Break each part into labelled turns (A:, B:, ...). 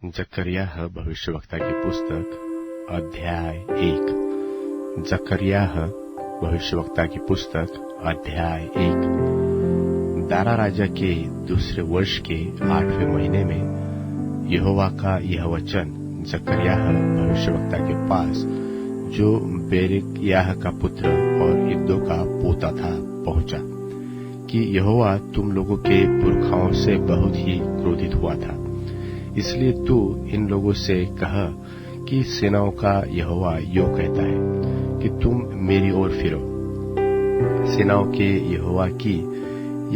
A: जकर्याह भविष्यवक्ता की पुस्तक अध्याय 1। जकर्याह भविष्यवक्ता की पुस्तक अध्याय 1। दारा राजा के दूसरे वर्ष के 8वें महीने में यहोवा का यह वचन जकर्याह भविष्यवक्ता के पास, जो बेरेक्याह का पुत्र और इद्दो का पोता था, पहुंचा कि यहोवा तुम लोगों के पुरखाओं से बहुत ही क्रोधित हुआ था। इसलिए तू इन लोगों से कह कि सेनाओं का यहोवा यो कहता है कि तुम मेरी ओर फिरो। सेनाओं के यहोवा की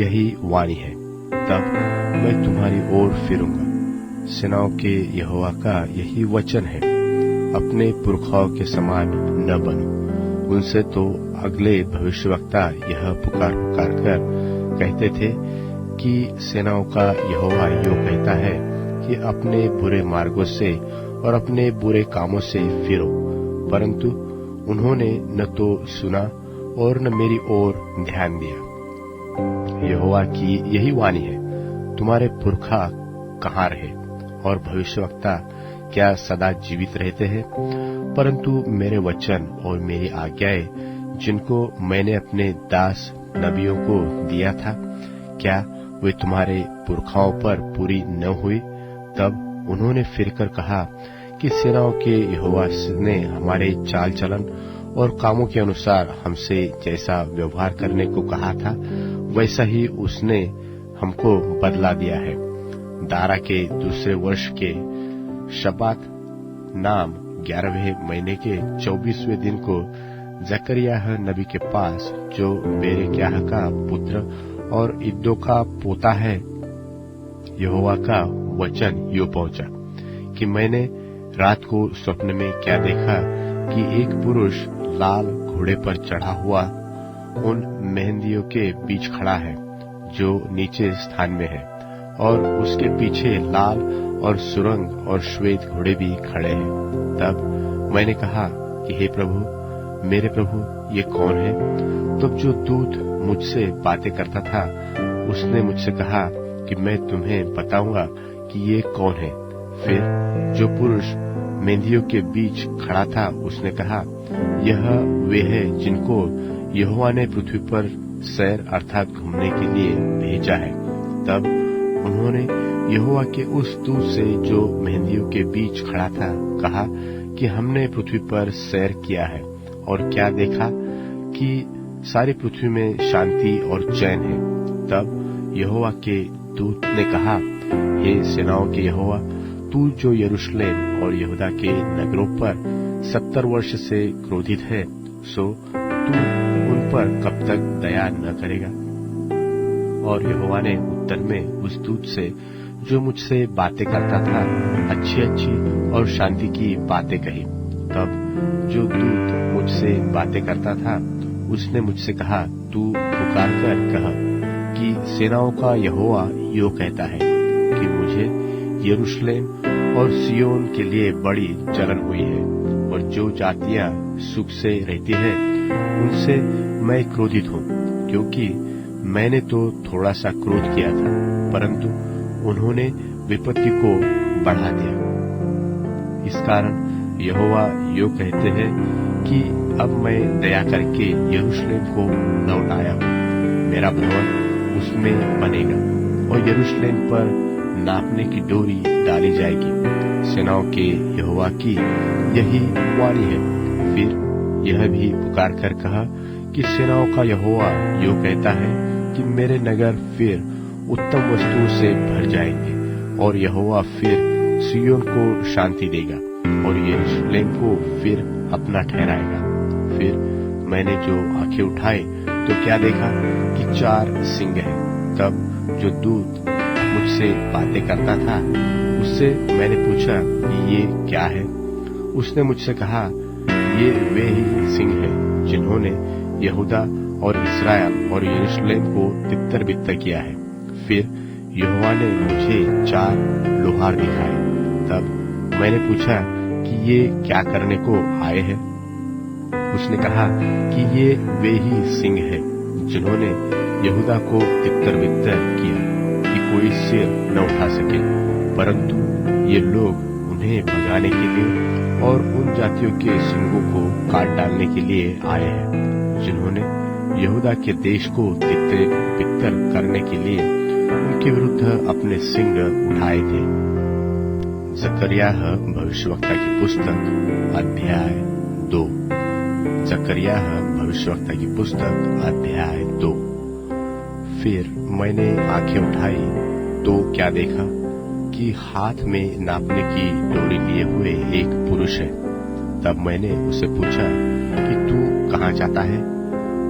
A: यही वाणी है, तब मैं तुम्हारी ओर फिरूंगा। सेनाओं के यहोवा का यही वचन है, अपने पुरखाओं के समान न बनो। उनसे तो अगले भविष्यवक्ता यह पुकार पुकार कर कहते थे कि सेनाओं का यहोवा यो कहता है कि अपने बुरे मार्गों से और अपने बुरे कामों से फिरो, परंतु उन्होंने न तो सुना और न मेरी ओर ध्यान दिया। यहोवा की यही वाणी है, तुम्हारे पुरखा कहाँ रहे और भविष्यवक्ता क्या सदा जीवित रहते हैं? परंतु मेरे वचन और मेरी आज्ञाएं जिनको मैंने अपने दास नबियों को दिया था, क्या वे तुम्हारे पुरखाओं पर पूरी न हुई? तब उन्होंने फिरकर कहा कि सेनाओं के यहोवा ने हमारे चाल चलन और कामों के अनुसार हमसे जैसा व्यवहार करने को कहा था, वैसा ही उसने हमको बदला दिया है। दारा के दूसरे वर्ष के शबात नाम 11वें महीने के 24वें दिन को जकर्याह नबी के पास, जो बेरेक्याह का पुत्र और इद्दो का पोता है, यहोवा का वचन यो पहुंचा कि मैंने रात को स्वप्न में क्या देखा कि एक पुरुष लाल घोड़े पर चढ़ा हुआ उन मेहंदियों के बीच खड़ा है जो नीचे स्थान में है, और उसके पीछे लाल और सुरंग और श्वेत घोड़े भी खड़े हैं। तब मैंने कहा कि हे प्रभु, मेरे प्रभु, ये कौन है? तब जो दूत मुझसे बातें करता था, उसने मुझसे कहा कि मैं तुम्हें बताऊंगा कि ये कौन है। फिर जो पुरुष मेंहदियों के बीच खड़ा था, उसने कहा, यह वे है जिनको यहोवा ने पृथ्वी पर सैर अर्थात घूमने के लिए भेजा है। तब उन्होंने यहोवा के उस दूत से जो मेंहदियों के बीच खड़ा था कहा कि हमने पृथ्वी पर सैर किया है और क्या देखा कि सारी पृथ्वी में शांति और चैन है। तब यहोवा के दूत ने कहा, हे सेनाओं के यहोवा, तू जो यरूशलेम और यहूदा के नगरों पर 70 वर्ष से क्रोधित है, सो तू उन पर कब तक दया न करेगा? और यहोवा ने उत्तर में उस दूत से जो मुझसे बातें करता था, अच्छी अच्छी और शांति की बातें कही। तब जो दूत मुझसे बातें करता था, उसने मुझसे कहा, तू पुकार कर कह कि सेनाओं का यहोवा यो कहता है कि मुझे यरूशलेम और सियोन के लिए बड़ी जलन हुई है, और जो जातियां सुख से रहती है उनसे मैं क्रोधित हूँ, क्योंकि मैंने तो थोड़ा सा क्रोध किया था, परंतु उन्होंने विपत्ति को बढ़ा दिया। इस कारण यहोवा यो कहते हैं कि अब मैं दया करके यरूशलेम को लौट आया हूँ। मेरा भवन उसमें बनेगा और यरूशलेम पर नापने की डोरी डाली जाएगी। सेनाओं के यहोवा की यही वाणी है। फिर यह भी पुकार कर कहा कि सेनाओं का यहोवा यो कहता है कि मेरे नगर फिर उत्तम वस्तुओं से भर जाएंगे, और यहोवा फिर सिय्योन को शांति देगा और यरूशलेम को फिर अपना ठहराएगा। फिर मैंने जो आंखें उठाई तो क्या देखा कि 4 सिंह हैं। तब जो दूत मुझसे बातें करता था, उससे मैंने पूछा कि ये क्या है? उसने मुझसे कहा, ये वे ही सिंह हैं जिन्होंने यहूदा और इस्राएल और यरूशलेम को तितर बितर किया है। फिर यहोवा ने मुझे 4 लोहार दिखाए। तब मैंने पूछा कि ये क्या करने को आए हैं? उसने कहा कि ये वे ही सिंह हैं जिन्होंने यहूदा को तितर बितर किया कि कोई सिर न उठा सके, परंतु ये लोग उन्हें भगाने के लिए और उन जातियों के सिंगों को काट डालने के लिए आए हैं जिन्होंने यहूदा के देश को तितर करने के लिए उनके विरुद्ध अपने सिंग उठाए थे। जकरियाह भविष्यवक्ता की पुस्तक अध्याय 2। जकरियाह भविष्यवक्ता की पुस्तक अध्याय 2। फिर मैंने आंखें उठाई तो क्या देखा कि हाथ में नापने की डोरी लिए हुए एक पुरुष है। तब मैंने उसे पूछा कि तू कहाँ जाता है?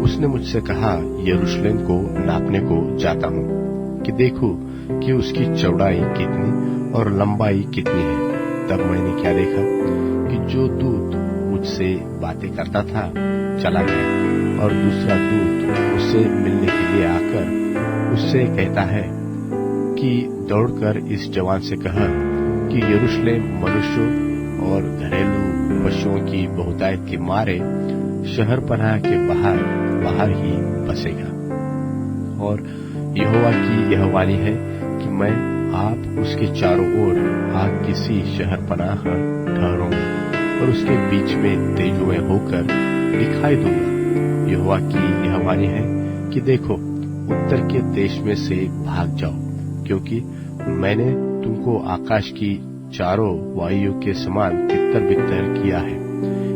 A: उसने मुझसे कहा, यरूशलेम को नापने को जाता हूँ कि देखूं कि उसकी चौड़ाई कितनी और लंबाई कितनी है। तब मैंने क्या देखा कि जो दूत मुझसे बातें करता था चला गया और दूसरा दूत उससे मिलने के लिए आकर उससे कहता है कि दौड़कर इस जवान से कह कि यरूशलेम मनुष्यों और घरेलू पशुओं की बहुतायत के मारे शहर पनाह के बाहर ही बसेगा। और यहोवा की यह वाणी है कि मैं आप उसके चारों ओर आग किसी शहर पनाह ठहरूंगा और उसके बीच में तेजोमय होकर दिखाई दूंगा। यहोवा की यह वाणी है कि देखो, उत्तर के देश में से भाग जाओ, क्योंकि मैंने तुमको आकाश की चारों वायुओं के समान तितर बितर किया है।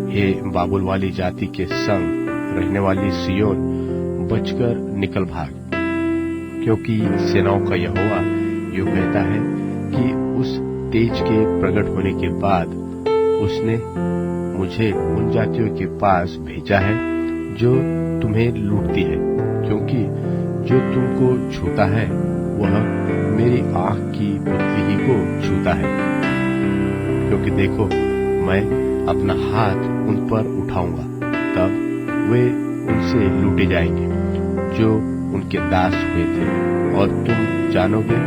A: हे बाबुल वाली जाति के संग रहने वाली सियोन, बचकर निकल भाग, क्योंकि सेनाओं का यहोवा यूं कहता है कि उस तेज के प्रकट होने के बाद उसने मुझे उन जातियों के पास भेजा है जो तुम्हें लूटती है, क्योंकि जो तुमको छूता है वह मेरी आंख की पुतली ही को छूता है। क्योंकि देखो, मैं अपना हाथ उन पर उठाऊंगा, तब वे उनसे लूटे जाएंगे जो उनके दास हुए थे, और तुम जानोगे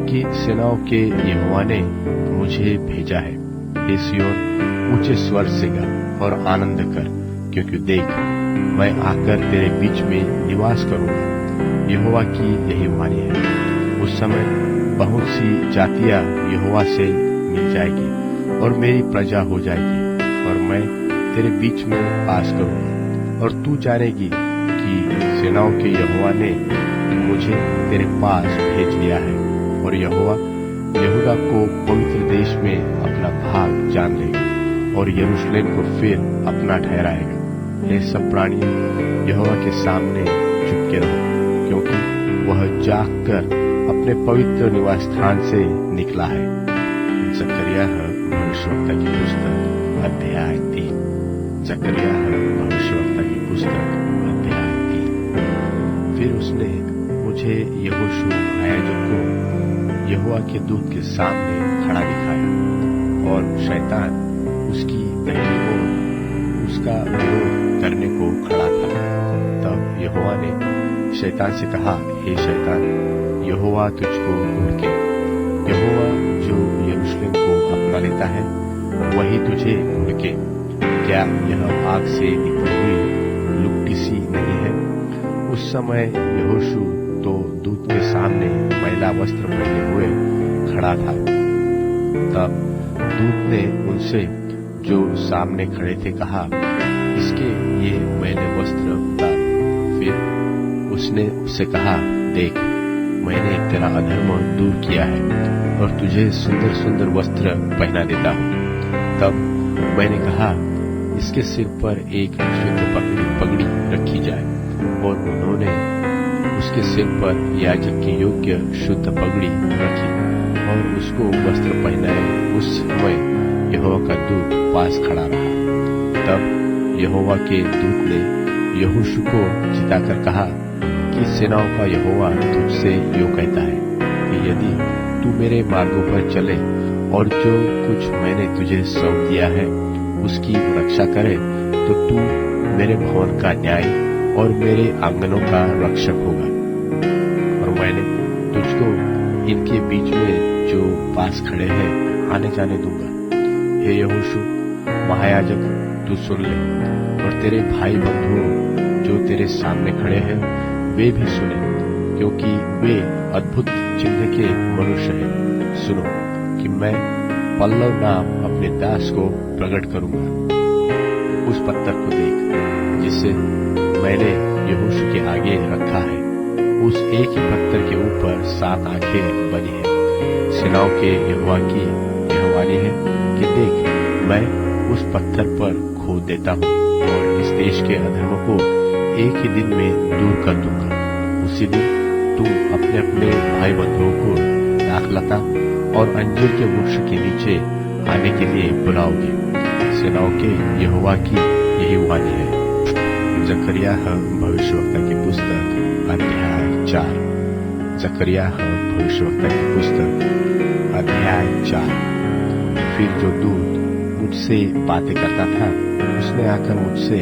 A: कि सेनाओं के यहोवा ने मुझे भेजा है। हे सियोन, ऊंचे स्वर से गा और आनंद कर, क्योंकि देख, मैं आकर तेरे बीच में निवास करूंगा। यहोवा की यही वाणी है। उस समय बहुत सी जातियां यहोवा से मिल जाएगी और मेरी प्रजा हो जाएगी, और मैं तेरे बीच में वास करूंगा। और तू जानेगी कि सेनाओं के यहोवा ने मुझे तेरे पास भेज लिया है, और यहोवा यहूदा को पवित्र देश में अपना भाग जान लेगा और यरूशलेम को फिर अपना ठहराएगा। हे सब प्राणियों, यहोवा के सामने चुपके रहो, क्योंकि वह जागकर अपने पवित्र निवास स्थान से निकला है। जकरियाह भविष्यवक्ता की पुस्तक अध्याय 3। जकरियाह भविष्यवक्ता की पुस्तक अध्याय 3। फिर उसने मुझे यहोशू महायाजक को यहोवा के दूत के सामने खड़ा दिखाया, और शैतान उसकी दाहिनी ओर उसका विरोध करने को खड़ा था। तब यहोवा ने शैतान से कहा, हे शैतान, यहोवा तुझको ढूंढके, यहोवा जो यरूशलेम को अपना लेता है वही तुझे ढूंढके, क्या यह आग से निकली हुई लुकटी सी नहीं है? उस समय यहोशू तो दूत के सामने मैला वस्त्र पहने हुए खड़ा था। तब दूत ने उनसे जो सामने खड़े थे कहा, इसके ये मैले वस्त्र उतार। फिर उसने उससे कहा, देख, मैंने तेरा अधर्म दूर किया है और तुझे सुंदर सुंदर वस्त्र पहना देता हूँ। तब मैंने कहा, इसके सिर पर एक शुद्ध पगड़ी रखी जाए, और उन्होंने उसके सिर पर याजक के योग्य शुद्ध पगड़ी रखी और उसको वस्त्र पहनाए। उस समय यहोवा का दूत पास खड़ा रहा। तब यहोवा के दूत ने यहोशू को चिताकर कहा कि सेनाओं का यहोवा तुझसे यूं कहता है कि यदि तू मेरे मार्गों पर चले और जो कुछ मैंने तुझे सौंप दिया है उसकी रक्षा करे, तो तू मेरे भवन का न्याय और मेरे आंगनों का रक्षक होगा, और मैंने तुझको इनके बीच में जो पास खड़े हैं आने जाने दूंगा। हे यहोशू महायाजक, तू सुन ले, और तेरे भाई बंधुओं जो तेरे सामने खड़े हैं वे भी सुने, क्योंकि वे अद्भुत चिन्ह के मनुष्य हैं। सुनो कि मैं पल्लव नाम अपने दास को प्रकट करूंगा। उस पत्थर को देख जिसे मैंने यहोशू के आगे रखा है, उस एक ही पत्थर के ऊपर 7 आंखें बनी है। सेनाओं के यहोवा की यह वाणी है कि देख, मैं उस पत्थर पर खोद देता हूँ और इस देश के अधर्म को एक ही दिन में दूर कर दूंगा। उसी दिन तुम अपने अपने भाई बंधुओं को दाखलता और अंजीर के वृक्ष के नीचे आने के लिए बुलाओगे। सेनाओं के यहोवा की यही वाणी है। जकरिया भविष्यवक्ता की पुस्तक अध्याय 4। जकरिया भविष्यवक्ता की पुस्तक अध्याय 4। फिर जो दूत मुझसे बातें करता था, उसने आकर मुझसे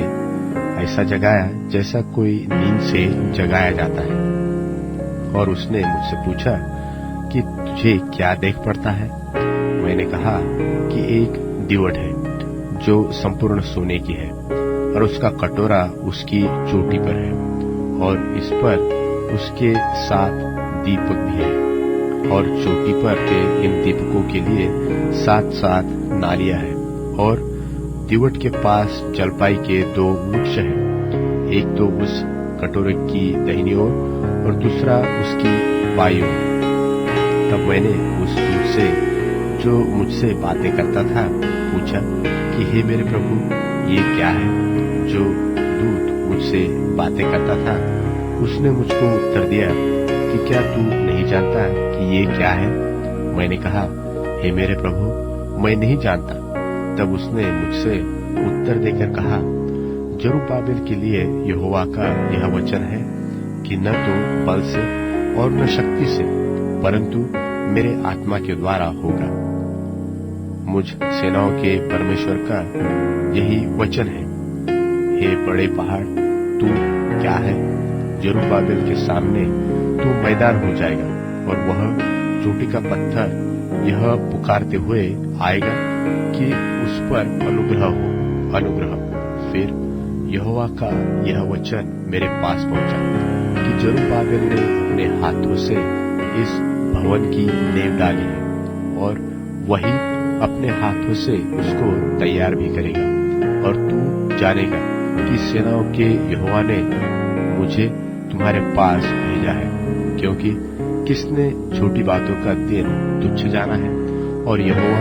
A: ऐसा जगाया जैसा कोई नींद से जगाया जाता है, और उसने मुझसे पूछा कि तुझे क्या देख पड़ता है। मैंने कहा कि एक दीवट है जो संपूर्ण सोने की है, और उसका कटोरा उसकी चोटी पर है, और इस पर उसके 7 दीपक भी है, और चोटी पर के इन दीपकों के लिए 7-7 नालियां हैं, और दीवट के पास जलपाई के 2 वृक्ष हैं, एक तो उस कटोरे की दाहिनी ओर और दूसरा उसकी बाईं ओर। तब मैंने उस दूत से जो मुझसे बातें करता था पूछा कि हे मेरे प्रभु, ये क्या है? जो दूत मुझसे बातें करता था उसने मुझको उत्तर दिया कि क्या तू नहीं जानता कि ये क्या है? मैंने कहा, हे मेरे प्रभु, मैं नहीं जानता। तब उसने मुझसे उत्तर देकर कहा, जरुब्बाबेल के लिए यहोवा का यह वचन है कि न तो बल से और न शक्ति से, परंतु मेरे आत्मा के द्वारा होगा। मुझ सेनाओं के परमेश्वर का यही वचन है। हे बड़े पहाड़, तू क्या है? जरुब्बाबेल के सामने तू मैदान हो जाएगा, और वह चोटी का पत्थर यह पुकारते हुए आएगा कि उस पर अनुग्रह हो, अनुग्रह। फिर यहोवा का यह वचन मेरे पास पहुंचा कि जरुब्बाबेल ने अपने हाथों से इस भवन की नींव डाली है, और वही अपने हाथों से उसको तैयार भी करेगा। और तू जानेगा कि सेनाओं के यहोवा ने मुझे तुम्हारे पास भेजा है, क्योंकि किसने छोटी बातों का दिन तुच्छ जाना है, और यहोवा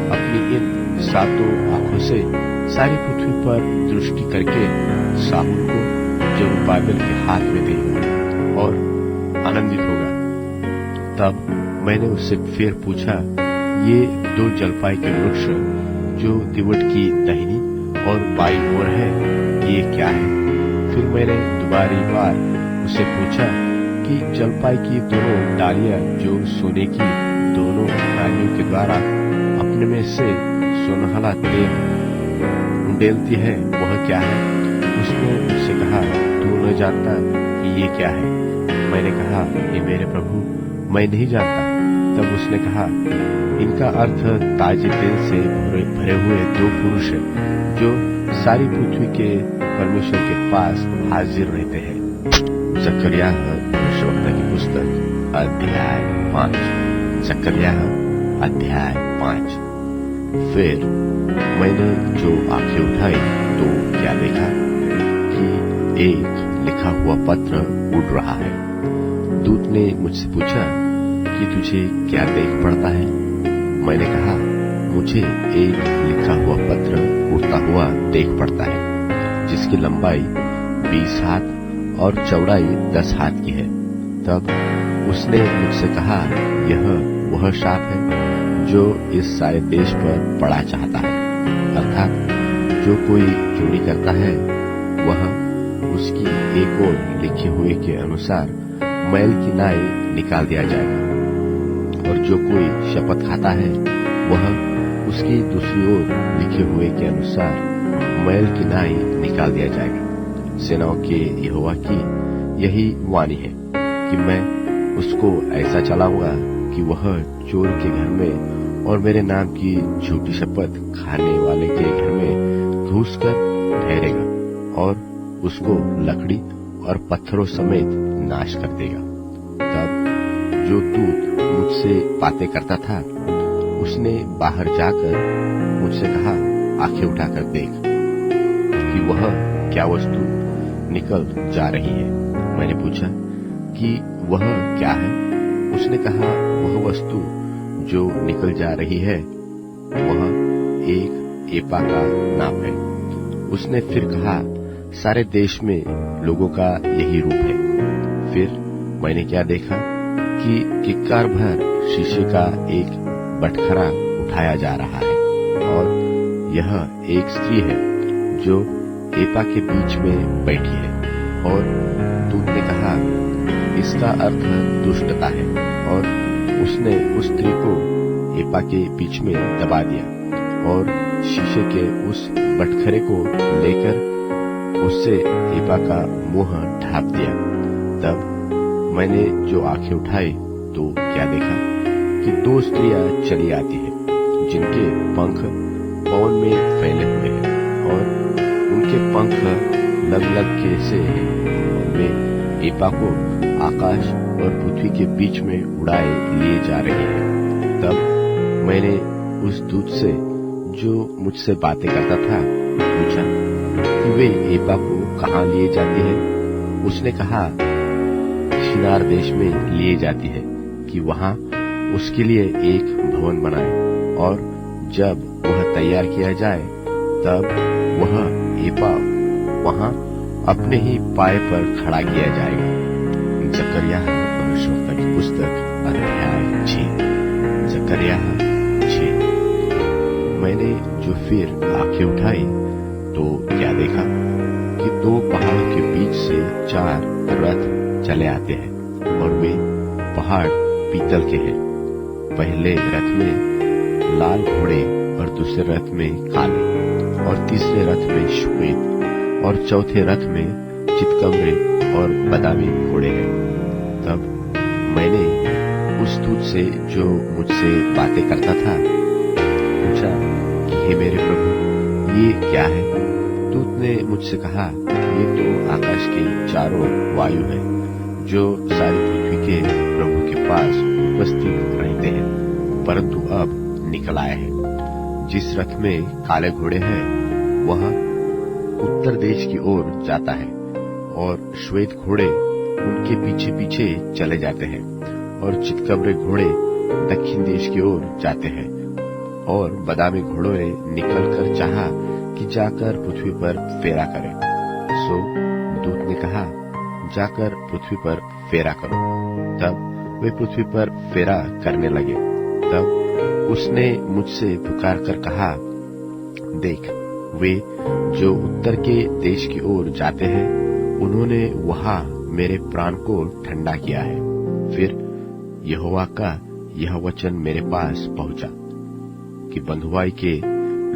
A: अपनी इन 7 आंखों से सारी पृथ्वी पर दृष्टि करके साहुल को जरुब्बाबेल के हाथ में देगा और आनंदित होगा। तब मैंने उससे फिर पूछा, ये 2 जलपाई के वृक्ष जो दीवट की दाहिनी और बाईं ओर है, ये क्या है? फिर मैंने दोबारी बार उससे पूछा कि जलपाई की दोनों डालियां जो सोने की दोनों डालियों के द्वारा अपने में से सुनहला तेल उंडेलती है, वह क्या है? उसने मुझसे कहा, तू न जानता कि ये क्या है? मैंने कहा, हे मेरे प्रभु, मैं नहीं जानता। तब उसने कहा, इनका अर्थ ताजे तेल से भरे हुए 2 पुरुष हैं जो सारी पृथ्वी के परमेश्वर के पास हाजिर रहते हैं। जकरिया भविष्यवक्ता की पुस्तक अध्याय 5। जकरिया अध्याय 5। फिर मैंने जो आंखें उठाई तो क्या देखा कि एक लिखा हुआ पत्र उड़ रहा है। दूत ने मुझसे पूछा कि तुझे क्या देख पड़ता है? मैंने कहा, मुझे एक लिखा हुआ पत्र उड़ता हुआ देख पड़ता है, जिसकी लंबाई 20 हाथ और चौड़ाई 10 हाथ की है। तब उसने मुझसे कहा, यह वह शाप है जो इस सारे देश पर पड़ा चाहता है, अर्थात जो कोई चोरी करता है वह उसकी एक ओर लिखे हुए के अनुसार मैल की नाई निकाल दिया जाएगा, और जो कोई शपथ खाता है वह उसकी दूसरी ओर लिखे हुए के अनुसार मैल की नाई निकाल दिया जाएगा। सेनाओं के यहोवा की यही वाणी है कि मैं उसको ऐसा चलाऊंगा कि वह चोर के घर में और मेरे नाम की झूठी शपथ खाने वाले के घर में घुसकर ठहरेगा, और उसको लकड़ी और पत्थरों समेत नाश कर देगा। तब जो दूत मुझसे बातें करता था उसने बाहर जाकर मुझसे कहा, आंखें उठाकर देख कि वह क्या वस्तु निकल जा रही है। मैंने पूछा कि वह क्या है? उसने कहा, वह वस्तु जो निकल जा रही है वह एक एपा का नाप है। उसने फिर कहा, सारे देश में लोगों का यही रूप है। फिर मैंने क्या देखा कि किक्कार भर शीशे का एक बटखरा उठाया जा रहा है और यह एक स्त्री है जो एपा के बीच में बैठी है। और दूत ने कहा, इसका अर्थ दुष्टता है। और उसने उस स्त्री को एपा के बीच में दबा दिया और शीशे के उस बटखरे को लेकर उससे एपा का मुंह ढांप दिया। तब मैंने जो आंखें उठाई तो क्या देखा कि 2 स्त्रियां चली आती हैं जिनके पंख पवन में फैले हुए हैं और उनके पंख लग के से हैं और वे एपा को आकाश और पृथ्वी के बीच में उड़ाए लिए जा रहे हैं। तब मैंने उस दूत से जो मुझसे बातें करता था पूछा कि वे एपा को कहाँ लिए जाती है? उसने कहा, शिनार देश में लिए जाती है कि वहां उसके लिए एक भवन बनाए और जब वह तैयार किया जाए तब वह एपा वहां अपने ही पाए पर खड़ा किया जाएगा। जकरिया भविष्यवक्ता की पुस्तक अध्याय 6। जकरिया 6। मैंने जो फिर आंखें उठाई तो क्या देखा कि 2 पहाड़ों के बीच से 4 रथ चले आते हैं और वे पहाड़ पीतल के हैं। पहले रथ में लाल घोड़े और दूसरे रथ में काले और तीसरे रथ में श्वेत और चौथे रथ में चितकबरे और बादामी घोड़े हैं। तब मैंने उस दूत से जो मुझसे बातें करता था पूछा कि हे मेरे प्रभु, ये क्या है? दूत ने मुझसे कहा, ये तो आकाश के चारों वायु है जो सारी पृथ्वी के प्रभु के पास उपस्थित रहते हैं, परंतु अब निकल आए हैं। जिस रथ में काले घोड़े हैं वह उत्तर देश की ओर जाता है और श्वेत घोड़े उनके पीछे पीछे चले जाते हैं और चितकबरे घोड़े दक्षिण देश की ओर जाते हैं। और बादामी घोड़ों ने निकलकर चाहा कि जाकर पृथ्वी पर फेरा करें। सो दूत ने कहा, जाकर पृथ्वी पर फेरा करो। तब वे पृथ्वी पर फेरा करने लगे। तब उसने मुझसे पुकार कर कहा, देख, वे जो उत्तर के देश की ओर जाते हैं उन्होंने वहां मेरे प्राण को ठंडा किया है। फिर यहोवा का यह वचन मेरे पास पहुंचा कि बंधुआई के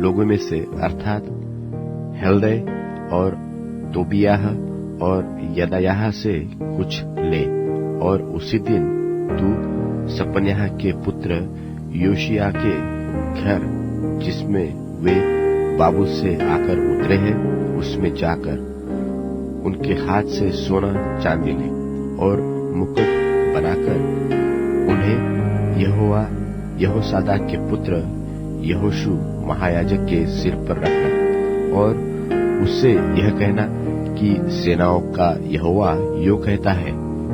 A: लोगों में से अर्थात हेल्दै और तोबियाह और यदायाह से कुछ ले और उसी दिन तू सपन्याह के पुत्र योशिया के घर जिसमें वे बाबू से आकर उतरे हैं उसमें जाकर उनके हाथ से सोना चांदी ले और मुकुट बनाकर उन्हें यहोसादाक के पुत्र यहोशू महायाजक के सिर पर रखना और उससे यह कहना कि सेनाओं का यहोवा यो कहता है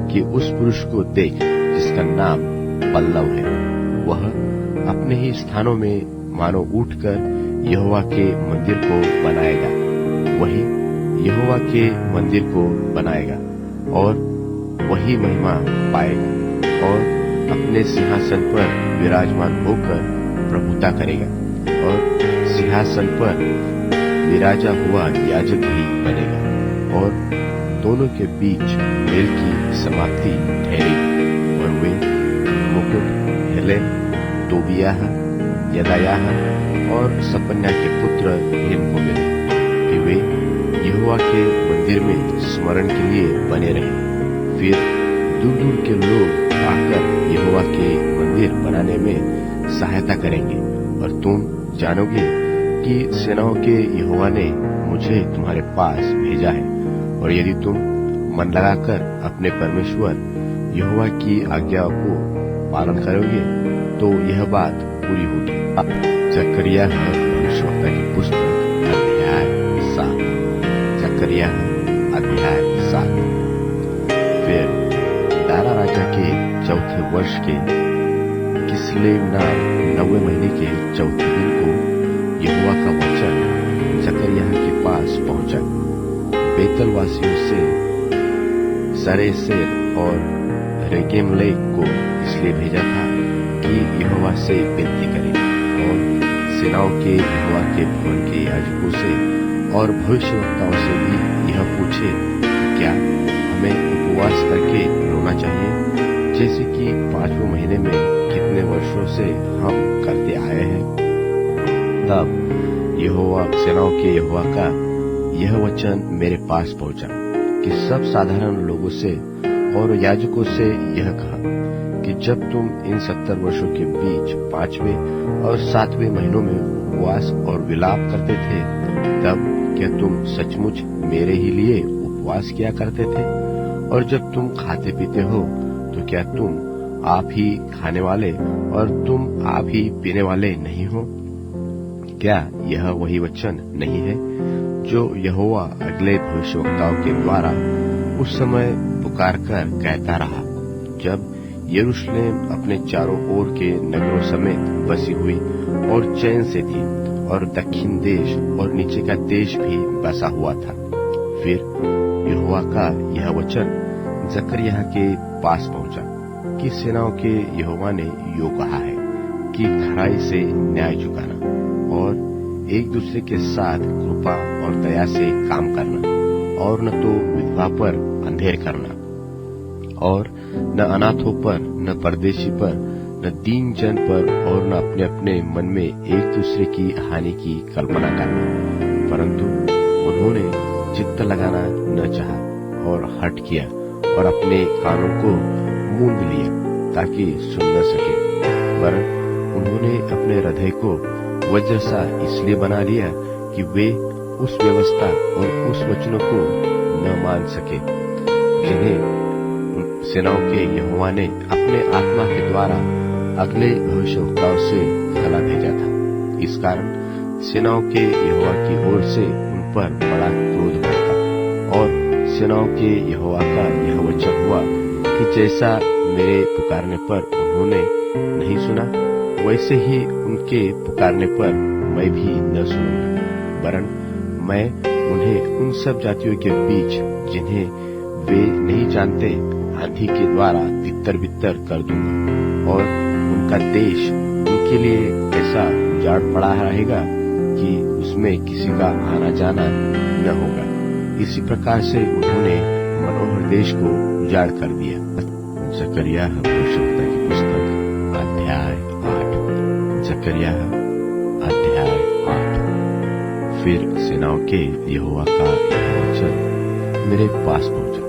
A: कि उस पुरुष को देख जिसका नाम पल्लव है। वह अपने ही स्थानों में मानो उठकर यहोवा के मंदिर को बनाएगा, वही यहोवा के मंदिर को बनाएगा और वही महिमा पाएगा और अपने सिंहासन पर विराजमान होकर प्रभुता करेगा और सिंहासन पर विराजा हुआ याजक भी बनेगा और दोनों के बीच मेल की समाप्ति ठहरेगी। और वे मुकुट हेलेन, तोबियाह, यदायाह और सपन्या के पुत्र हेम को मिले कि वे यहोवा के मंदिर में स्मरण के लिए बने रहे। फिर दूर दूर के लोग आकर यहोवा के मंदिर बनाने में सहायता करेंगे और तुम जानोगे कि सेनाओं के यहोवा ने मुझे तुम्हारे पास भेजा है। और यदि तुम मन लगाकर अपने परमेश्वर यहोवा की आज्ञाओं को पालन करोगे तो यह बात पूरी होगी। जकरिया भविष्यवक्ता की पुस्तक अध्याय 7। जकरिया अध्याय 7। फिर दारा राजा के चौथे वर्ष के किस्लेव नाम 9वें महीने के चौथे दिन को यहोवा का वचन जकरिया के पास पहुंचा। बेतल वासियों से सरेसेर और रेगेमलेक को इसलिए भेजा था कि यहोवा से विनती करें और सेनाओं के यहोवा के भवन के याजकों से और भविष्यवक्ताओं से भी यह पूछे क्या हमें उपवास करके रोना चाहिए, जैसे कि 5वें महीने में कितने वर्षों से हम करते आए हैं। तब यहोवा सेनाओं के यहोवा का यह वचन मेरे पास पहुंचा कि सब साधारण लोगों से और याजकों से यह कहा कि जब तुम इन 70 वर्षों के बीच 5वें और 7वें महीनों में उपवास और विलाप करते थे, तब क्या तुम सचमुच मेरे ही लिए उपवास किया करते थे? और जब तुम खाते पीते हो तो क्या तुम आप ही खाने वाले और तुम आप ही पीने वाले नहीं हो? क्या यह वही वचन नहीं है जो यहोवा अगले भविष्यवक्ताओं के द्वारा उस समय पुकार कर कहता रहा, जब यरूशलेम अपने चारों ओर के नगरों समेत बसी हुई और चैन से थी और दक्षिण देश और नीचे का देश भी बसा हुआ था। फिर यहोवा का यह वचन जकरिया के पास पहुंचा कि सेनाओं के यहोवा ने यो कहा है कि खराई से न्याय चुकाना और एक दूसरे के साथ कृपा और दया से काम करना और न तो विधवा पर अंधेर करना और न अनाथों पर, न परदेशी पर, न दीन जन पर और न अपने अपने मन में एक दूसरे की हानि की कल्पना करना। परंतु उन्होंने चित्त लगाना न चाहा और हट किया और अपने कानों को मूंद लिया ताकि सुन न सके। पर उन्होंने अपने हृदय को वज्र सा इसलिए बना लिया कि वे उस व्यवस्था और उस वचनों को न मान सके जिन्हें सेनाओं के यहोवा ने अपने आत्मा के द्वारा अगले भविष्यवक्ताओं से भला भेजा था। इस कारण सेनाओं के यहोवा की ओर से उन पर बड़ा क्रोध भड़का और सेनाओं के यहोवा का यह वचन हुआ कि जैसा मेरे पुकारने पर उन्होंने नहीं सुना, वैसे ही उनके पुकारने पर मैं भी न सुनूंगा, वरन मैं उन्हें उन सब जातियों के बीच जिन्हें वे नहीं जानते आंधी के द्वारा तितर बितर कर दूंगा और उनका देश उनके लिए ऐसा उजाड़ पड़ा रहेगा कि उसमें किसी का आना जाना न होगा। इसी प्रकार से उन्होंने मनोहर देश को उजाड़ कर दिया। जकरिया भविष्यवक्ता की पुस्तक अध्याय 8। जकरिया अध्याय 8। फिर सेनाओं के यहोवा का यह वचन मेरे पास पहुंचा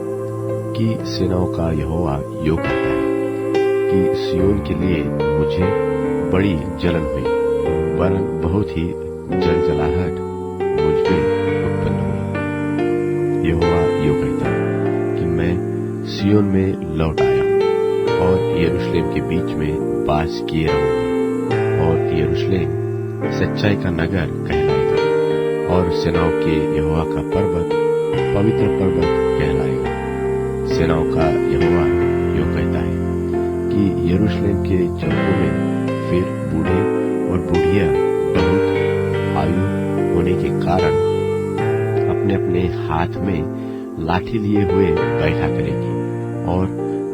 A: कि सेनाओं का यहोवा यो कहता है कि सियोन के लिए मुझे बड़ी जलन हुई, वरन बहुत ही जलजलाहट मुझ में उत्पन्न हुई। यहोवा यो कहता है कि मैं सियोन में लौट आया और यरूशलेम के बीच में वास किए रहूंगा और यरूशलेम सच्चाई का नगर कहलाएगा और सेनाओं के यहोवा का पर्वत पवित्र पर्वत कहलाएगा। सेनाओं का यहोवा यो कहता है कि यरूशलेम के चौकों में फिर बूढ़े और बूढ़िया बहुत आयु होने के कारण अपने अपने हाथ में लाठी लिए हुए बैठा करेगी और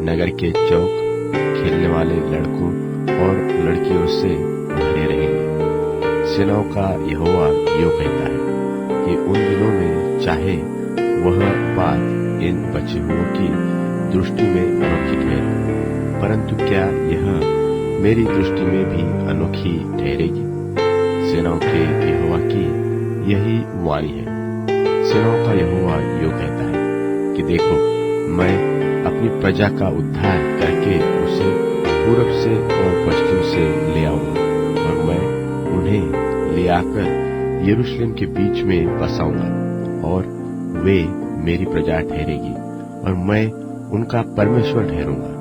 A: नगर के चौक खेलने वाले लड़कों और लड़कियों से भरे रहेंगे। सेनाओं का यहोवा यो कहता है कि उन दिनों में चाहे वह बात इन बचे हुओं की दृष्टि में अनोखी ठहरे, परंतु क्या यह मेरी दृष्टि में भी अनोखी ठहरेगी? सेनाओं के यहोवा की यही वाणी है। सेनाओं का यहोवा यो कहता है कि देखो, मैं अपनी प्रजा का उद्धार करके उसे पूरब से और पश्चिम से ले आऊंगा और मैं उन्हें ले आकर यरूशलेम के बीच में बसाऊंगा और वे मेरी प्रजा ठहरेगी और मैं उनका परमेश्वर ठहरूंगा।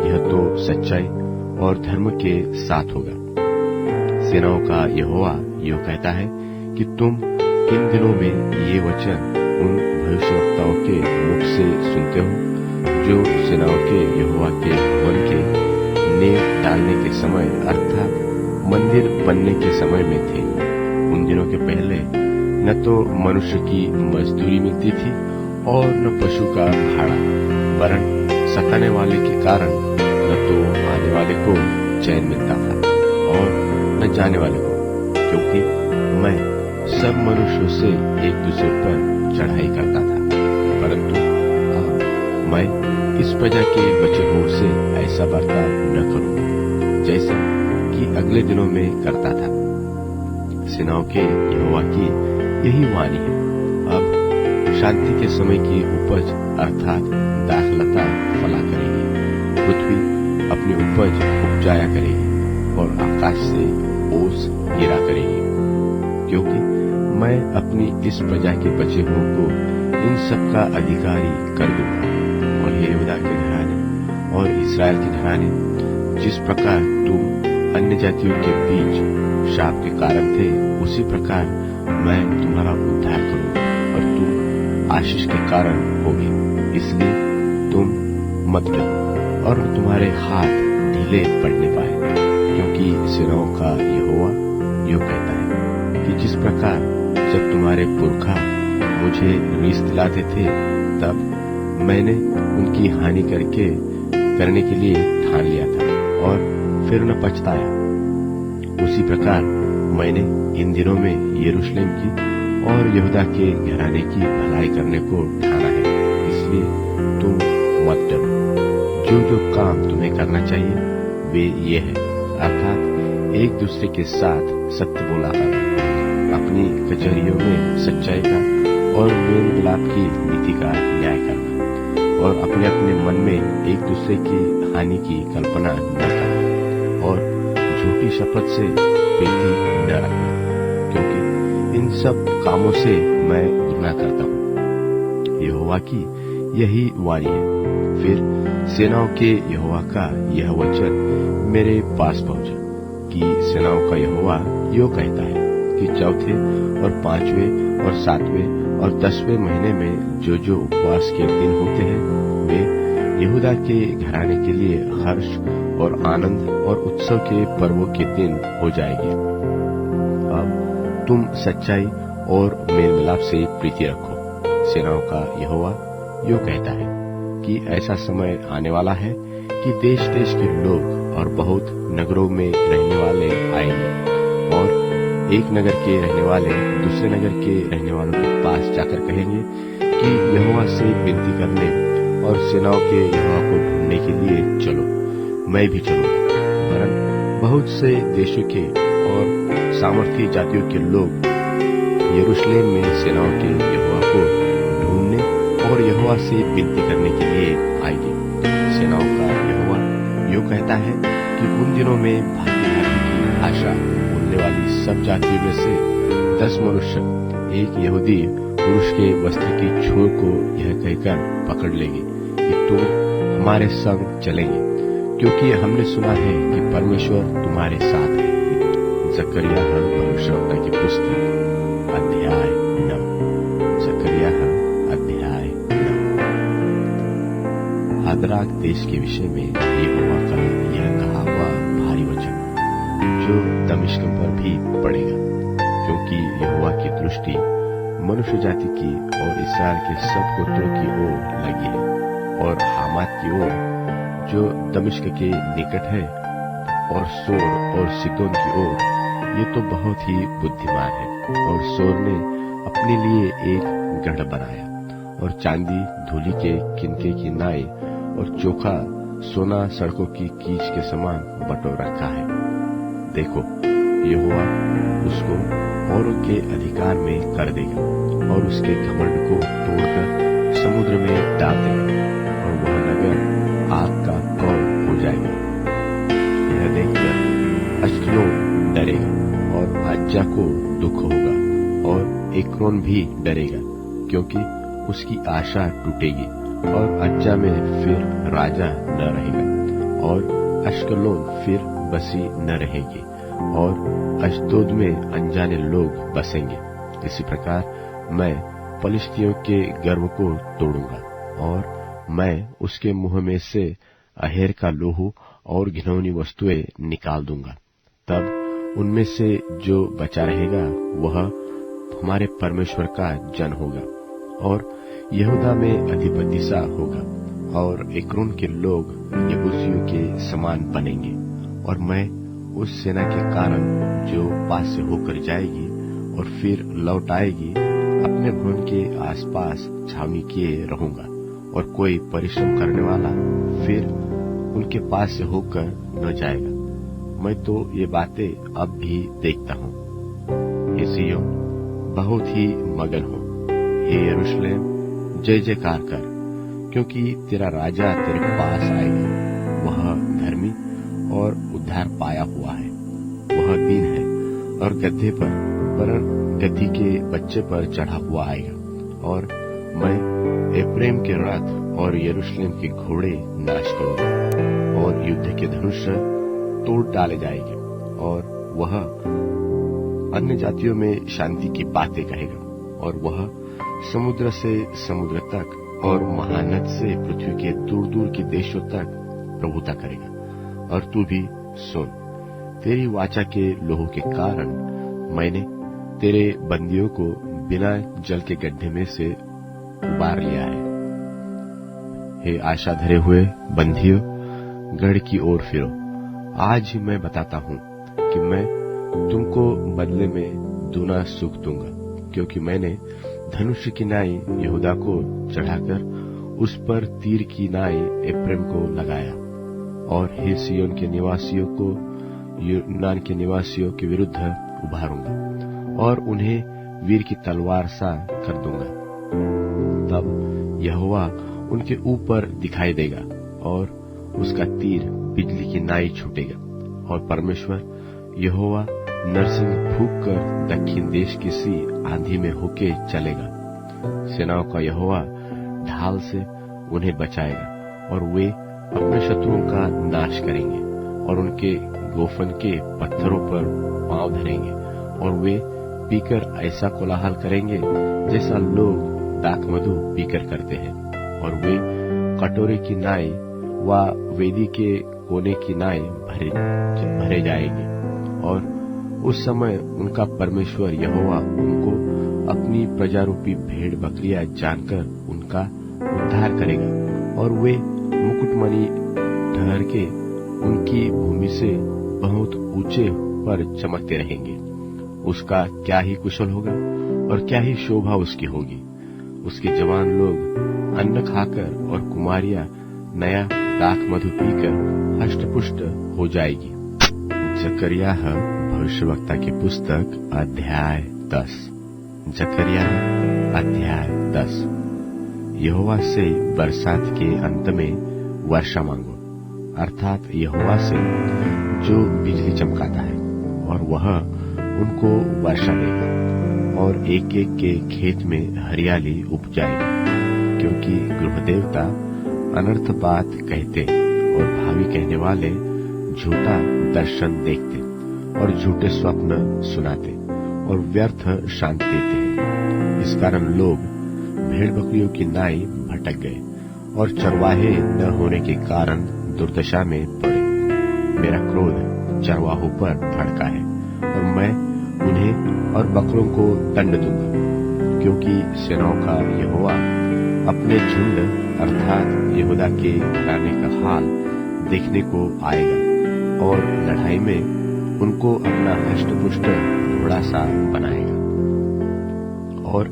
A: यह तो सच्चाई और धर्म के साथ होगा। सेनाओं का यहोवा यूं कहता है कि तुम इन दिनों में ये वचन उन भविष्यवक्ताओं के मुख से सुनते हो जो सेनाओं के यहोवा के भवन के नींव डालने के समय अर्थात मंदिर बनने के समय में थे। उन दिनों के पहले न तो मनुष्य की मजदूरी मिलती थी और न पशु का भाड़ा, वरन सताने वाले के कारण न तो आने वाले को चैन मिलता था और न जाने वाले को, क्योंकि मैं सब मनुष्यों से एक दूसरे पर चढ़ाई करता था। परंतु अब मैं इस प्रजा के बचे हुओं से ऐसा बर्ताव न करूं जैसा कि अगले दिनों में करता था। सेनाओं के यहोवा की यही वाणी है। अब शांति के समय की उपज अर्थात दाखलता फला करेगी, पृथ्वी अपनी उपज उपजाया करेगी और आकाश से ओस गिरा करेगी, क्योंकि मैं अपनी इस प्रजा के बचे हुओं को इन सब का अधिकारी कर दूंगा। और हे यहूदा के घराने और इस्राएल के घराने, जिस प्रकार तुम अन्य जातियों के बीच शाप के कारण थे, उसी प्रकार मैं तुम्हारा उद्धार करूंगा और तुम आशीष के कारण होगे। इसलिए तुम मत डरो और तुम्हारे हाथ ढीले पड़ने पाए, क्योंकि सेनाओं का यहोवा यूं कहता है कि जिस प्रकार जब तुम्हारे पुरखा मुझे रीस दिलाते थे, तब मैंने उनकी हानि करने के लिए ठान लिया था और फिर न पछताया, उसी प्रकार मैंने इन दिनों में यरूशलेम की और यहूदा के घराने की भलाई करने को ठाना है। इसलिए तुम मत डरो। जो जो काम तुम्हें करना चाहिए वे ये है, अर्थात एक दूसरे के साथ सत्य बोला करना, अपनी कचहरियों में सच्चाई का और मेल मिलाप की नीति का न्याय करना, और अपने अपने मन में एक दूसरे की हानि की कल्पना न करना और झूठी शपथ से प्रीति न रखना, क्योंकि इन सब कामों से मैं घृणा करता हूँ। यहोवा की यही वाणी है। फिर सेनाओं के यहोवा का यह वचन मेरे पास पहुंचा कि सेनाओं का यहोवा यो कहता है कि चौथे और पांचवें और सातवें और 10वें महीने में जो जो उपवास के दिन होते हैं, वे यहूदा के घराने के लिए हर्ष और आनंद और उत्सव के पर्वों के दिन हो जाएंगे। अब तुम सच्चाई और मेल मिलाप से प्रीति रखो। सेनाओं का यहोवा यो कहता है कि ऐसा समय आने वाला है कि देश देश के लोग और बहुत नगरों में रहने वाले आएंगे और एक नगर के रहने वाले दूसरे नगर के रहने वालों के पास जाकर कहेंगे कि यहोवा से विनती करने और सेनाओं के यहोवा को ढूंढने के लिए चलो। मैं भी चलूंगा। वरन बहुत से देशों के और सामर्थी जातियों के लोग यरूशलेम में सेनाओं के यहोवा को ढूंढने और यहोवा से विनती करने के लिए आएंगे। सेनाओं का यहोवा यूं कहता है कि उन दिनों में भांति भांति की भाषा बोलने वाली सब जातियों में से 10 मनुष्य एक यहूदी पुरुष के वस्त्र की छोर को यह कहकर पकड़ लेंगे कि तुम हमारे संग चलेंगे, क्योंकि हमने सुना है कि परमेश्वर तुम्हारे साथ है। जकरिया भविष्यवक्ता की पुस्तक अध्याय 9। जकरिया अध्याय 9। हादराक देश के विषय में यहोवा का यह कहा हुआ भारी वचन जो दमिश्क पर भी पड़ेगा, क्योंकि यहोवा की दृष्टि मनुष्य जाति की और इस्राएल के सब गोत्रों की ओर लगी है, और हामात की ओर जो दमिश्क के निकट है, और सोर और सिदोन की ओर, ये तो बहुत ही बुद्धिमान है। और सोर ने अपने लिए एक गढ़ बनाया और चांदी धूलि के किनके की नाई और चोखा सोना सड़कों की कीच के समान बटोर रखा है। देखो, यहोवा उसको औरों के अधिकार में कर देगा और उसके घमंड को तोड़कर समुद्र में डाल देगा, और वह नगर आग का कौर हो जाएगा। यह देखकर अश्कलोन डरेगा और अज्जा को दुख होगा, और एक्रोन भी डरेगा, क्योंकि उसकी आशा टूटेगी, और अज्जा में फिर राजा न रहेगा, और अश्कलोन फिर बसी न रहेगी, और अश्दोद में अनजाने लोग बसेंगे। इसी प्रकार मैं पलिश्तियों के गर्व को तोड़ूंगा और मैं उसके मुंह में से अहेर का लोहू और घिनौनी वस्तुएं निकाल दूंगा। तब उनमें से जो बचा रहेगा वह हमारे परमेश्वर का जन होगा और यहूदा में अधिपति सा होगा और एक्रोन के लोग यबूसियों के समान बनेंगे। और मैं उस सेना के कारण जो पास से होकर जाएगी और फिर लौट आएगी अपने भवन के आसपास छावनी किए रहूंगा और कोई परिश्रम करने वाला फिर उनके पास से होकर न जाएगा। मैं तो ये बातें अब भी देखता हूँ। हे सिय्योन, बहुत ही मगन हो। हे यरूशलेम, जय जयकार कर, क्योंकि तेरा राजा तेरे पास आएगा। वह धर्मी और उद्धार पाया हुआ है। वह दीन है और गधे पर वरन गधी के बच्चे पर चढ़ा हुआ आएगा। और मैं एफ्रेम के रथ और यरूशलेम के घोड़े नाश करूंगा और युद्ध के धनुष तोड़ डाले जाएंगे। और वह अन्य जातियों में शांति की बातें कहेगा और वह समुद्र से समुद्र तक और महानद से पृथ्वी के दूर दूर के देशों तक प्रभुता करेगा। और तू भी सुन, तेरी वाचा के लोहू के कारण मैंने तेरे बंदियों को बिना जल के गड्ढे में से उबार लिया है। हे आशा धरे हुए बंदियों, गढ़ की ओर फिरो। आज ही मैं बताता हूँ कि मैं तुमको बदले में दूना सुख दूंगा, क्योंकि मैंने धनुष की नाई यहूदा को चढ़ाकर उस पर तीर की नाई एफ्रेम को लगाया। और हे सिय्योन के निवासियों को यूनान के निवासियों के विरुद्ध उभारूंगा और उन्हें वीर की तलवार सा कर दूंगा। तब यहोवा उनके ऊपर दिखाई देगा और उसका तीर बिजली की नाई छूटेगा। और परमेश्वर यहोवा नरसिंह फूंक कर दक्षिण देश की सी आंधी में होके चलेगा। सेनाओं का यहोवा ढाल से उन्हें बचाएगा और वे अपने शत्रुओं का नाश करेंगे और उनके गोफन के पत्थरों पर पांव धरेंगे। और वे पीकर ऐसा कोलाहल करेंगे जैसा लोग दाख मधु पीकर करते हैं। और वे कटोरे की नाई व वेदी के कोने की नाई भरे जाएंगे। और उस समय उनका परमेश्वर यहोवा उनको अपनी प्रजारूपी भेड़ बकरियां जानकर उनका उद्धार करेगा। और वे मुकुटमणि ठहर के उनकी भूमि से बहुत ऊंचे पर चमकते रहेंगे। उसका क्या ही कुशल होगा और क्या ही शोभा उसकी होगी। उसके जवान लोग अन्न खाकर और कुमारियां नया दाख मधु पीकर हष्टपुष्ट हो जाएगी। जकरिया भविष्यवक्ता की पुस्तक अध्याय 10। जकरिया अध्याय 10। यहोवा से बरसात के अंत में वर्षा मांगो, अर्थात यहोवा से जो बिजली चमकाता है, और वह उनको वर्षा देगा और एक एक के खेत में हरियाली उपजाएगी। क्योंकि गृहदेवता अनर्थ बात कहते और भावी कहने वाले झूठा दर्शन देखते और झूठे स्वप्न सुनाते और व्यर्थ शांति देते हैं। इस कारण लोग भेड़ बकरियों की नाई भटक गए और चरवाहे न होने के कारण दुर्दशा में पड़े। मेरा क्रोध चरवाहों पर भड़का है और मैं उन्हें और बकरों को दंड दूंगा, क्योंकि सेनाओं का यहोवा अपने झुंड अर्थात यहूदा के घराने का हाल देखने को आएगा और लड़ाई में उनको अपना हष्टपुष्ट घोड़ा सा बनाएगा। और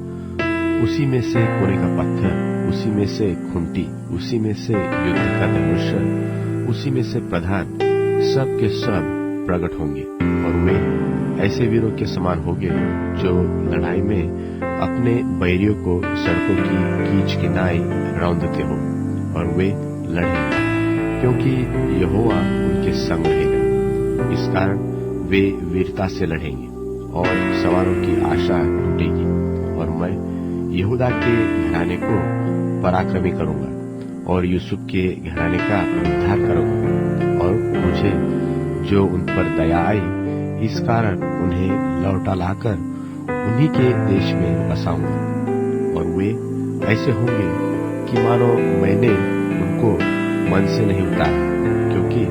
A: उसी में से कोने का पत्थर, उसी में से खुंटी, उसी में से युद्ध का धनुष, उसी में से प्रधान सब के सब प्रकट होंगे। और वे ऐसे वीरों के समान होंगे जो लड़ाई में अपने बैरियों को सड़कों की कीच की नाई रौंदते हो। और वे लड़ेंगे क्योंकि यहोवा उनके संग रहेगा। इस कारण वे वीरता से लड़ेंगे और सवारों की आशा टूटेगी। और मैं यहूदा के घराने को पराक्रमी करूंगा और यूसुफ के घराने का उद्धार करूंगा। और मुझे जो उन पर दया आई इस कारण उन्हें लौटा लाकर उन्हीं के देश में बसाऊंगा, और वे ऐसे होंगे कि मानो मैंने उनको मन से नहीं उतारा, क्योंकि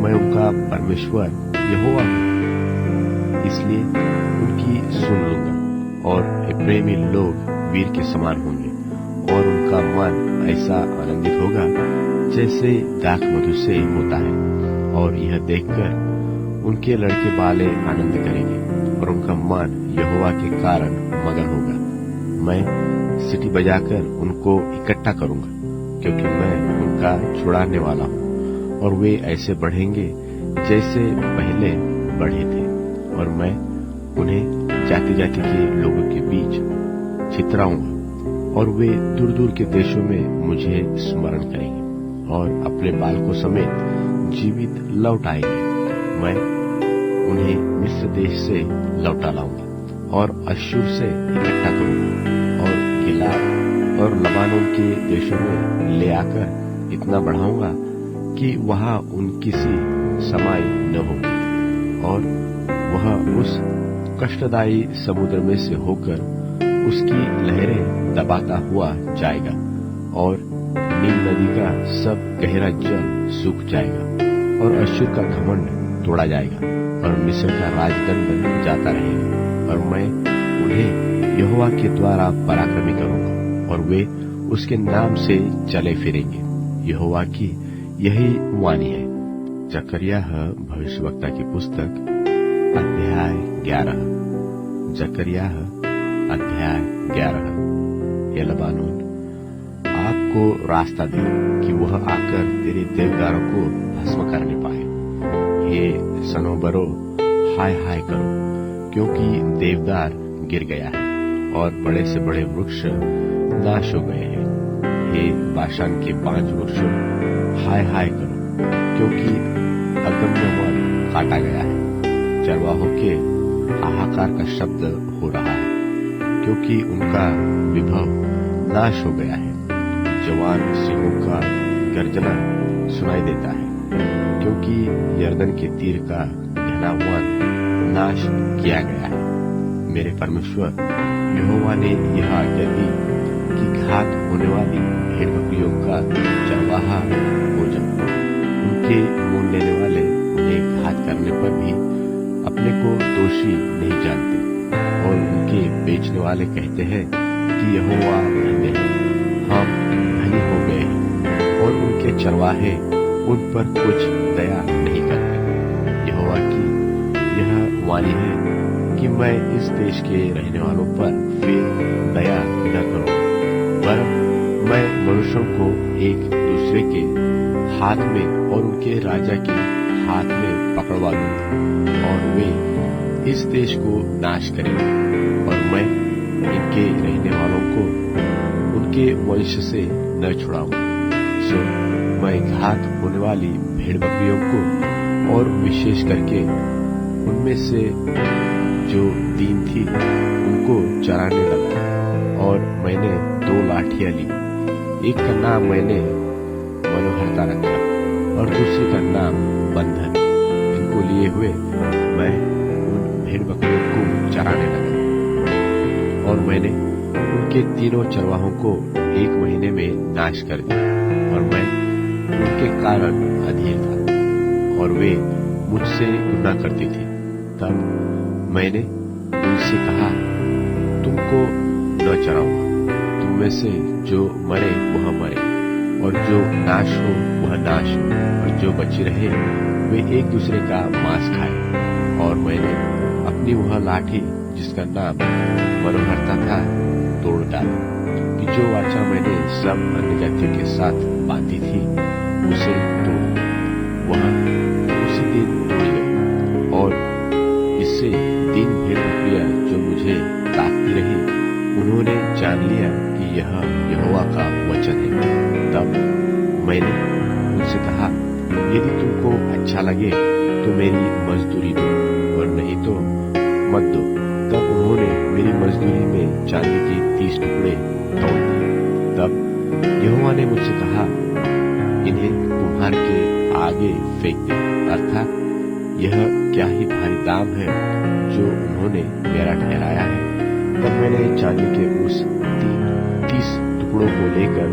A: मैं उनका परमेश्वर यहोवा हूं। इसलिए उनकी सुन लूंगा, और प्रेमी लोग वीर के समान होंगे, और उनका मन ऐसा आनंदित होगा जैसे दाख मधु से होता है, और यह देखकर उनके लड़के बाले आनंद करेंगे, और उनका मन यहोवा के कारण मगन होगा। मैं सीटी बजाकर उनको इकट्ठा करूंगा, क्योंकि मैं उनका छुड़ाने वाला हूं, और वे ऐसे बढ़ेंगे जैसे पहले बढ़े थे, और मैं उन्हें जाति जाति के लोगों के बीच छितराऊंगा, और वे दूर दूर के देशों में मुझे स्मरण करेंगे, और अपने बालकों समेत जीवित लौट आएंगे। मैं उन्हें मिस्र देश से लौटा लाऊंगा, और अश्शूर से इकट्ठा करूंगा, और गिलाद और लबानोन के देशों में ले आकर इतना बढ़ाऊंगा कि वहां उनकी सी समाई न होगी, और वह उस कष्टदायी समुद्र में से होकर उसकी लहरें दबाता हुआ जाएगा, और नील नदी का सब गहरा जल सूख जाएगा, और अश्शूर का घमंड तोड़ा जाएगा, और मिस्र का राजदंड जाता रहेगा, और मैं उन्हें यहोवा के द्वारा पराक्रमी करूंगा, और वे उसके नाम से चले फिरेंगे। यहोवा की यही वाणी है। जकरिया भविष्यवक्ता की पुस्तक अध्याय 11। जकरिया अध्याय 11। हे लबानोन, आपको रास्ता दे कि वह आकर तेरे देवदारों को भस्म करने पाए। हे सनोबरो, हाय हाय करो, क्योंकि देवदार गिर गया है, और बड़े से बड़े वृक्ष नाश हो गए हैं। हे बाशान के 5 वृक्षों, हाय हाय करो, क्योंकि अगम्य वन काटा गया है। चरवाहों के हाहाकार का शब्द हो रहा है, क्योंकि उनका विभव नाश हो गया है। जवान सिंहों का गर्जना सुनाई देता है, क्योंकि यर्दन के तीर का घना वन नाश किया गया है। मेरे परमेश्वर यहोवा ने यह आज्ञा दी कि घात होने वाली भेड़ बकरियों का चरवाहा हो जाओ। उनके मोल लेने वाले उन्हें घात करने पर भी अपने को दोषी नहीं जानते, और उनके बेचने वाले कहते हैं कि यहोवा धन्य है, हम धनी हो गए हैं, और उनके चरवाहे उन पर कुछ दया नहीं करते। यहोवा की यह वाणी है कि मैं इस देश के रहने वालों पर फिर दया न करूं, पर मैं मनुष्यों को एक दूसरे के हाथ में और उनके राजा के हाथ में पकड़वा दूंगा, और वे इस देश को नाश करेंगे, और मैं इनके रहने वालों को उनके वंश से न छुड़ाऊंगा। सो मैं घात होने वाली भेड़ बकरियों को, और विशेष करके उनमें से जो दीन थी उनको चराने लगा, और मैंने 2 लाठियां ली। एक का नाम मैंने मनोहरता रखा, और दूसरी का नाम बंधन। इनको लिए हुए मैं उन भेड़ बकरियों को चराने लगा, और मैंने उनके 3 चरवाहों को 1 महीने में नाश कर दिया, और मैं उनके कारण अधीर था, और वे मुझसे घृणा करती थी। तब मैंने उनसे कहा, तुमको न चराऊंगा, तुम में से जो मरे वह मरे, और जो नाश हो वह नाश हो, और जो बची रहे वे एक दूसरे का मांस खाए। और मैंने अपनी वह लाठी जिसका नाम मनोहरता था तोड़ डाली, कि जो वाचा मैंने सब अन्य जातियों के साथ बांधी थी उसे तोड़। वह उसी दिन टूट गई, और इससे 3 भेड़ बकरियां जो मुझे ताकती रही, उन्होंने जान लिया कि यह यहोवा का वचन है। तब मैंने उनसे कहा, यदि तुमको अच्छा लगे तो मेरी मजदूरी दो, और नहीं तो मत दो। तब उन्होंने मेरी मजदूरी में चांदी के 30 टुकड़े तोड़ दिए। तब यहोवा ने मुझसे कहा, इन्हें कुम्हार के आगे फेंक दे, अर्थात यह क्या ही भारी दाम है जो उन्होंने मेरा ठहराया है। तब मैंने चांदी के उस 30 टुकड़ों को लेकर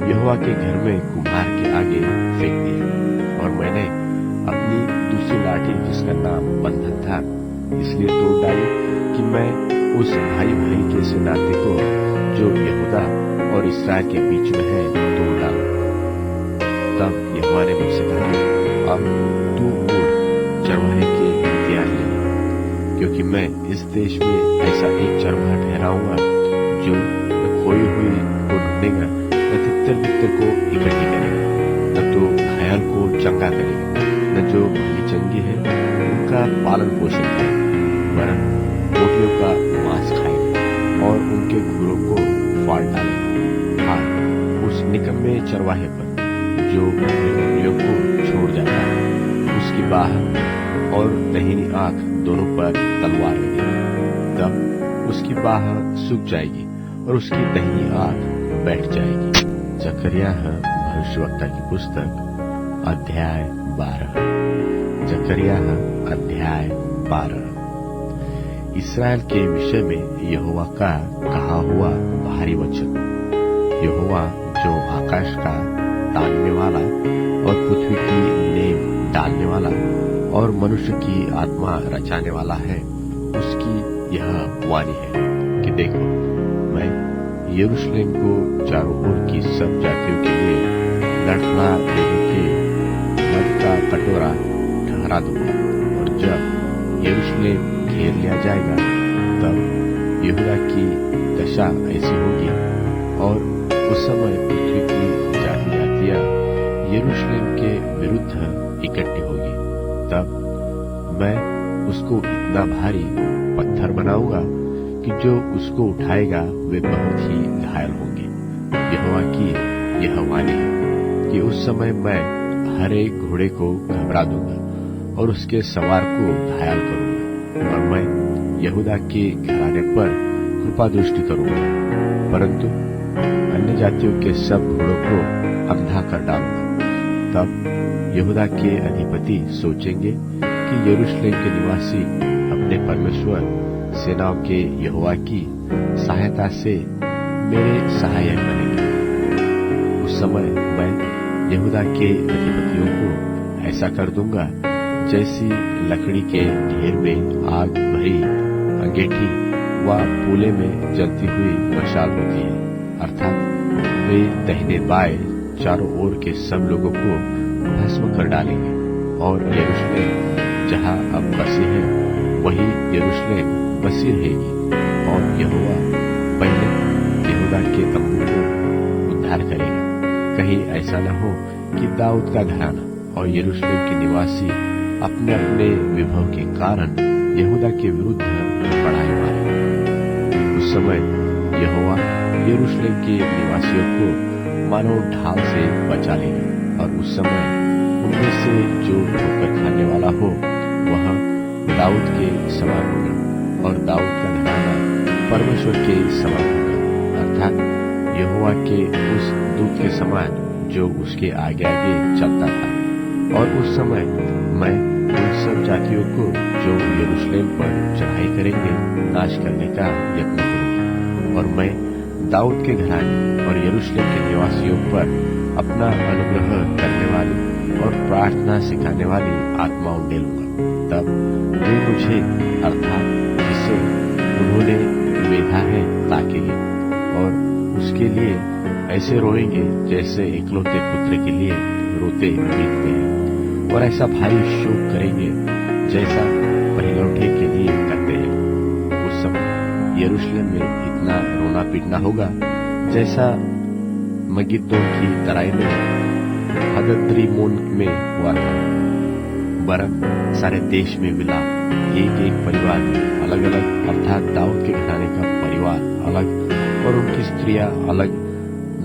A: यहोवा के घर में कुम्हार के आगे फेंक दिया, और मैंने अपनी दूसरी लाठी, जिसका नाम बंधन था, इसलिए तोड़ डाली कि मैं उस भाई के से नाते को जो यहूदा और इस्राएल के बीच में है तोड़ डालूं। तब यहोवा ने मुझसे कहा, अब तू उड़, चरवाहे के हथियार ले, क्योंकि मैं इस देश में ऐसा एक चरवाहा ठहराऊंगा जो न खोई हुई को ढूंढेगा, न तितर को इकट्ठी करेगा, न तो घायल को चंगा करेगा, न जो भली चंगी है उनका पालन पोषण करेगा, वरन रोटियों का मांस खाएगा और उनके घुरों को फाड़ डालेगा। हाँ, उस निकम्मे चरवाहे पर जो बकरियों को छोड़ जाता है, उसकी बाह और दाहिनी आंख दोनों पर तलवार लगेगी। तब उसकी बाह सूख जाएगी और उसकी दाहिनी आंख बैठ जाएगी। जकरिया भविष्यवक्ता की पुस्तक अध्याय 12। जकरिया अध्याय 12। इस्राएल के विषय में यहोवा का कहा हुआ भारी वचन। यहोवा जो आकाश का तानने वाला और पृथ्वी की नींव डालने वाला और मनुष्य की आत्मा रचाने वाला है, उसकी यह वाणी है कि देखो, मैं यरूशलेम को चारों ओर की सब जातियों के लिए लड़खड़ा देने के मद का कटोरा ठहरा दूंगा, और जब यरूशलेम घेर लिया जाएगा तब यहूदा की दशा ऐसी होगी, और उस समय पृथ्वी की जाति जातियां यरूशलेम के विरुद्ध इकट्ठी होगी। तब मैं उसको इतना भारी पत्थर बनाऊंगा कि जो उसको उठाएगा वे बहुत ही घायल होंगे। यहोवा की यह वाणी है कि उस समय मैं हर एक घोड़े को घबरा दूंगा और उसके सवार को घायल करूंगा, और मैं यहूदा के घराने पर कृपा दृष्टि करूंगा, परंतु अन्य जातियों के सब घोड़ों को अंधा कर डालूंगा। तब यहूदा के अधिपति सोचेंगे कि यरूशलेम के निवासी अपने परमेश्वर सेनाओं के यहोवा की सहायता से मेरे सहायक बनेंगे। उस समय मैं यहूदा के अधिपतियों को ऐसा कर दूंगा जैसी लकड़ी के ढेर में आग भरी अंगीठी व पूले में जलती हुई मशाल होती है, अर्थात वे दाहिने बाएं चारों ओर के सब लोगों को भस्म कर डालेंगे, और यरूशलेम जहाँ अब बसी है वही यरूशलेम बसी रहेगी, और यहोवा पहले यहूदा के तंबू को उद्धार करेगा। कहीं ऐसा न हो कि दाऊद का घराना और यरूशलेम के निवासी अपने अपने विभव के कारण यहूदा के विरुद्ध बढ़ाई मारे। उस समय यहोवा यरूशलेम के निवासियों को मानो ढाल से बचा लेगा, और उस समय उनमें से जो ठोकर खाने वाला हो वह दाऊद के समान होगा, और दाऊद का घराना परमेश्वर के समान होगा, अर्थात यहोवा के उस दूत के समान जो उसके आगे आगे चलता था। और उस समय मैं उन सब जातियों को जो यरूशलेम पर चढ़ाई करेंगे नाश करने का यत्न करूंगा, और मैं दाऊद के घराने और यरूशलेम के निवासियों पर अपना अनुग्रह करने वाली और प्रार्थना सिखाने वाली आत्मा उंडेलूंगा। तब वे मुझे अर्थात जिसे उन्होंने वेधा है ताकेंगे, और उसके लिए ऐसे रोएंगे जैसे इकलौते पुत्र के लिए रोते पीटते हैं, और ऐसा भारी शोक करेंगे जैसा पहिलौठे के लिए करते हैं। उस समय यरूशलेम में इतना रोना पीटना होगा जैसा मगिद्दो की तराई में हदद्रिमोन में हुआ था, वरन सारे देश में विलाप, एक एक परिवार में अलग अलग, अर्थात दाऊद के घराने का परिवार अलग और उनकी स्त्रियां अलग,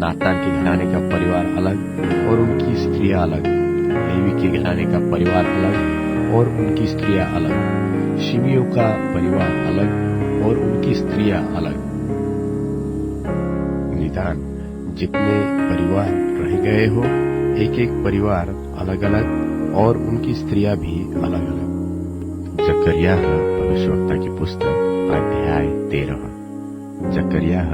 A: नातान के घराने का परिवार अलग और उनकी स्त्रियां अलग, लेवी के घराने का परिवार अलग और उनकी स्त्रियां अलग, शिमियों का परिवार अलग और उनकी स्त्रियां अलग। निदान जितने परिवार रह गए हो, एक एक परिवार अलग अलग और उनकी स्त्रियां भी अलग अलग। जकर्याह भविष्यवक्ता की पुस्तक अध्याय 13। जकर्याह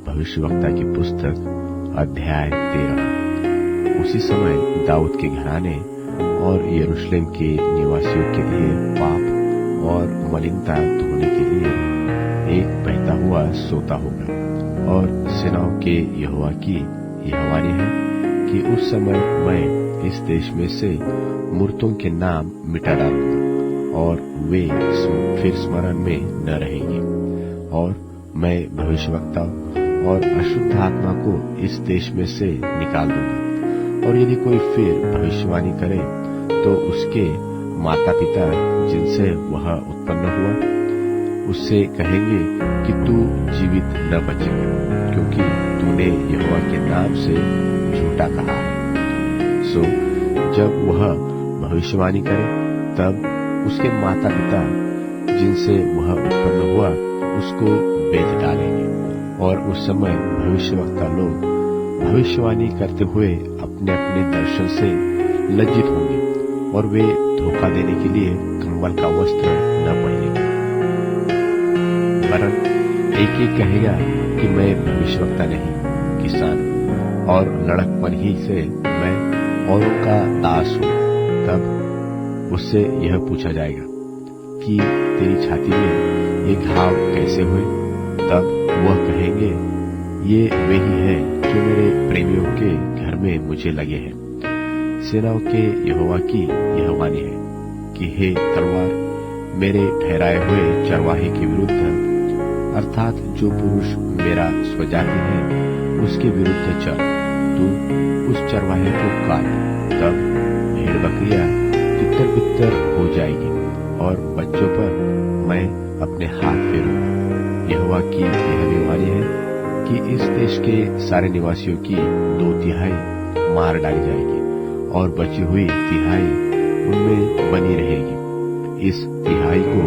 A: भविष्यवक्ता की पुस्तक अध्याय 13। उसी समय दाऊद के घराने और यरूशलेम के निवासियों के लिए पाप और मलिनता धोने के लिए एक बहता हुआ सोता होगा। और सेनाओं के यहोवा की यह वाणी है कि उस समय मैं इस देश में से मूर्तों के नाम मिटा डालूंगा और वे फिर स्मरण में न रहेंगे। और मैं भविष्यवक्ताओं और अशुद्ध आत्मा को इस देश में से निकाल दूंगा। और यदि कोई फिर भविष्यवाणी करे तो उसके माता पिता जिनसे वह उत्पन्न हुआ उससे कहेंगे कि तू जीवित न बचेगा, क्योंकि तूने यहोवा के नाम से झूठा कहा है। सो जब वह भविष्यवाणी करे तब उसके माता पिता जिनसे वह उत्पन्न हुआ उसको बेच डालेंगे। और उस समय भविष्यवक्ता लोग भविष्यवाणी करते हुए अपने अपने दर्शन से लज्जित होंगे और वे धोखा देने के लिए कंबल का वस्त्र न पहनेंगे, वरन एक ही कहेगा कि मैं भविष्यवक्ता नहीं, किसान और लड़कपन ही से मैं औरों का दास हूं। तब उससे यह पूछा जाएगा कि तेरी छाती में ये घाव कैसे हुए? तब वह कहेंगे, ये वे ही हैं जो मेरे प्रेमियों के घर में मुझे लगे हैं। सेनाओं के यहोवा की यह वाणी है कि हे तलवार, मेरे ठहराए हुए चरवाहे के विरुद्ध, अर्थात जो पुरुष मेरा स्वजाति है उसके विरुद्ध चल, तू उस चरवाहे को काट। तब भेड़ बकरियां तितर बितर हो जाएगी और बच्चों पर मैं अपने हाथ फेरूंगा। यहोवा की यह भी वाणी है कि इस देश के सारे निवासियों की 2/3 मार डाली जाएगी और बची हुई 1/3 उनमें बनी रहेगी। इस 1/3 को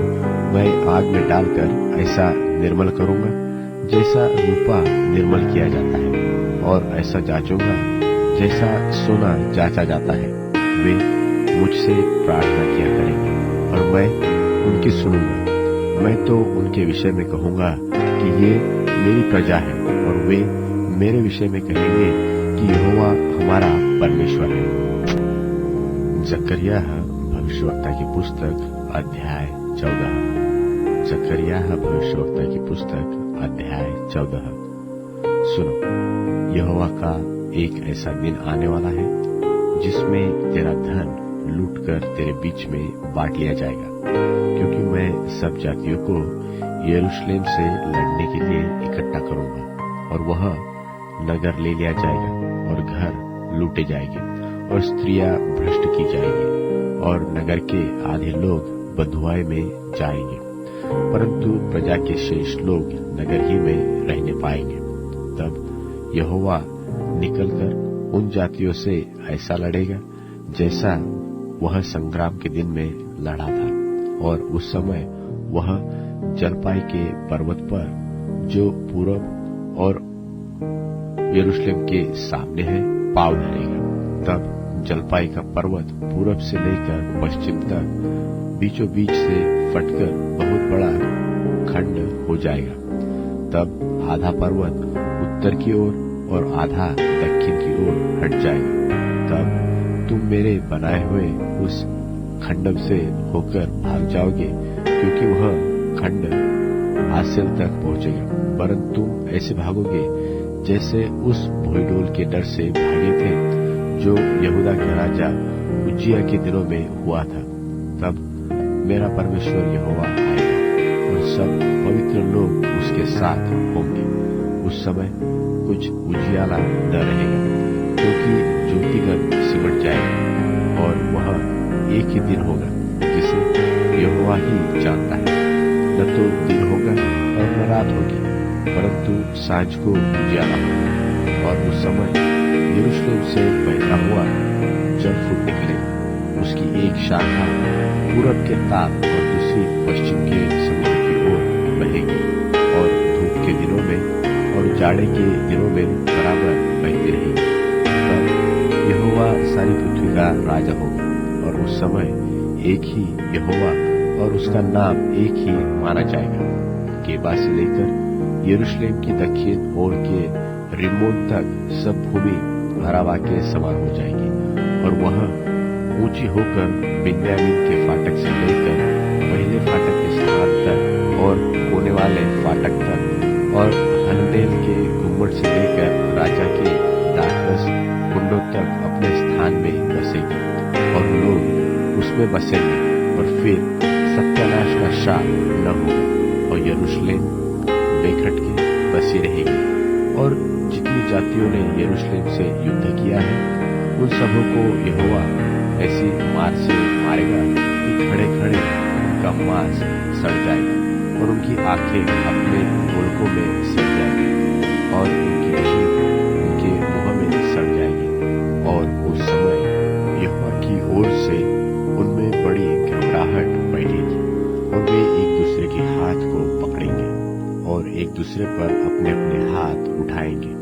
A: मैं आग में डालकर ऐसा निर्मल करूंगा जैसा रूपा निर्मल किया जाता है, और ऐसा जांचूंगा जैसा सोना जांचा जाता है। वे मुझसे प्रार्थना किया करेंगे और मैं उनकी सुनूंगा। मैं तो उनके विषय में कहूंगा कि ये मेरी प्रजा है, और वे मेरे विषय में कहेंगे कि यहोवा हमारा परमेश्वर है। जकर्याह भविष्यवक्ता की पुस्तक अध्याय 14। जकर्याह भविष्यवक्ता की पुस्तक अध्याय 14। सुनो, यहोवा का एक ऐसा दिन आने वाला है जिसमें तेरा धन लूटकर तेरे बीच में बांट लिया जाएगा, क्योंकि मैं सब जातियों को यरूशलेम से लड़ने के लिए इकट्ठा करूंगा। और वह नगर ले लिया जाएगा और घर लूटे जाएंगे और स्त्रियां भ्रष्ट की जाएंगी और नगर के आधे लोग बंधुआई में जाएंगे, परंतु प्रजा के शेष लोग नगर ही में रहने पाएंगे। तब यहोवा निकलकर उन जातियों से ऐसा लड़ेगा जैसा वह संग्राम के दिन में लड़ा था। और उस समय वह जलपाई के पर्वत पर जो पूरब और यरूशलेम के सामने है पाँव धरेगा। तब जलपाई का पर्वत पूरब से लेकर पश्चिम तक बीचों बीच से फटकर बहुत बड़ा खंड हो जाएगा। तब आधा पर्वत उत्तर की ओर और आधा दक्षिण की ओर हट जाएगा। तब तुम मेरे बनाए हुए उस खंडम से होकर भाग जाओगे, क्योंकि वह खंड हासिल तक पहुंचेगा। परंतु तुम ऐसे भागोगे जैसे उस भोईडोल के डर से भागे थे जो यहूदा के राजा उज्जिया के दिनों में हुआ था। तब मेरा परमेश्वर यहोवा आएगा और सब पवित्र लोग उसके साथ होंगे। उस समय कुछ उजियाला न रहेगा, क्योंकि ज्योतिगण सिमट जाएगा और वह एक ही दिन होगा जिसे यहोवा ही जानता है। न तो दिन होगा और न रात होगी, परंतु सांझ को उजियाला होगा। और उस समय यरूशलेम से बहता हुआ जल फूट निकलेगा। उसकी एक शाखा पूरब के ताल और दूसरी पश्चिम के समुद्र की ओर बहेगी, और धूप के दिनों में और जाड़े के दिनों में बराबर बहती रहेगी। तब यहोवा सारी पृथ्वी का राजा होगा, और उस समय एक ही यहोवा और उसका नाम एक ही माना जाएगा। गेबा से लेकर यरूशलेम की दक्षिण ओर के रिमोन तक सब भूमि अराबा के समान हो जाएगी, और वह ऊंची होकर बिन्यामीन के फाटक से लेकर पहले फाटक के स्थान तक और कोने वाले फाटक तक और हनदेल के गुम्मट से लेकर राजा के दाखरस कुंडों तक अपने स्थान में बसेगी, और लोग उसमें बसेंगे, और फिर सत्यानाश का शाप न होगा, और यरूशलेम बेखट के बसी रहेगी। और जितनी जातियों ने यरूशलेम से युद्ध किया है, उन सबों को यहोवा ऐसी मार से मारेगा कि खड़े खड़े उनका मांस सड़ जाएगा, और उनकी आंखें अपने गोलकों में सड़ जाएगी, और उनकी जीभ उनके मुंह में सड़ जाएगी। और उस समय यहोवा की ओर से उनमें बड़ी घबराहट बढ़ेगी, और वे एक दूसरे के हाथ को पकड़ेंगे और एक दूसरे पर अपने अपने हाथ उठाएंगे,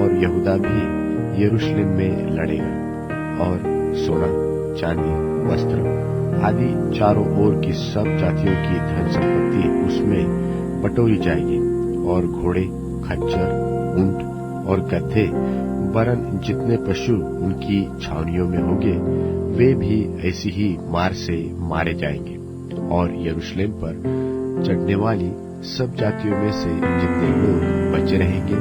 A: और यहूदा भी यरूशलेम में लड़ेगा, और सोना, चांदी, वस्त्र आदि चारों ओर की सब जातियों की धन संपत्ति उसमें बटोरी जाएगी, और घोड़े, खच्चर, ऊंट और गधे, वरन जितने पशु उनकी छावनियों में होंगे, वे भी ऐसी ही मार से मारे जाएंगे। और यरूशलेम पर चढ़ने वाली सब जातियों में से जितने लोग बचे रहेंगे,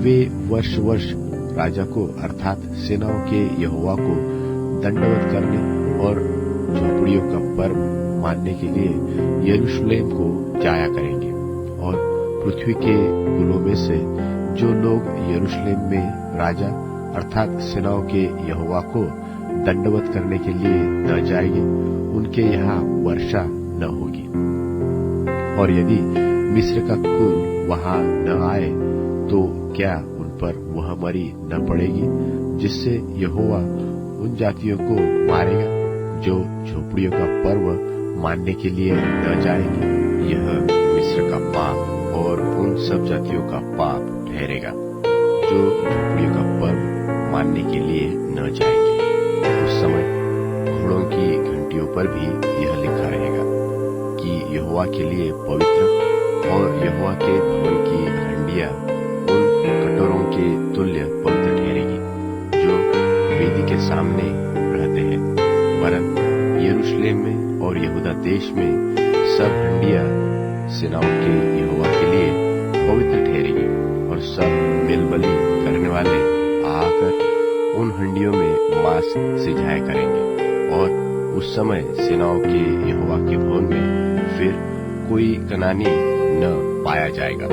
A: वे वर्ष वर्ष राजा को अर्थात सेनाओं के यहोवा को दंडवत करने और झोपड़ियों का पर्व मानने के लिए यरूशलेम को जाया करेंगे। और पृथ्वी के कुलों में से जो लोग यरूशलेम में राजा अर्थात सेनाओं के यहोवा को दंडवत करने के लिए न जाएंगे, उनके यहाँ वर्षा न होगी। और यदि मिस्र का कुल वहां न आए, तो क्या उन पर वह मरी न पड़ेगी, जिससे यहोवा उन जातियों को मारेगा जो झोपड़ियों का पर्व मानने के लिए न जाएंगे। यह मिस्र का पाप और उन सब जातियों का पाप ठहरेगा जो झोपड़ियों का पर्व मानने के लिए न जाएंगे। उस समय घोड़ों की घंटियों पर भी यह लिखा रहेगा कि यहोवा के लिए पवित्र, और यहोवा के भवन की हंडियां उन कटोरों के तुल्य पवित्र ठहरेगी जो वेदी के सामने रहते हैं। वरन यरूशलेम में और यहूदा देश में सब हंडियां सेनाओं के यहोवा के लिए पवित्र ठहरेगी, और सब मेलबलि करने वाले आकर उन हंडियों में मांस सिझाया करेंगे। और उस समय सेनाओं के यहोवा के भवन में फिर कोई कनानी न पाया जाएगा।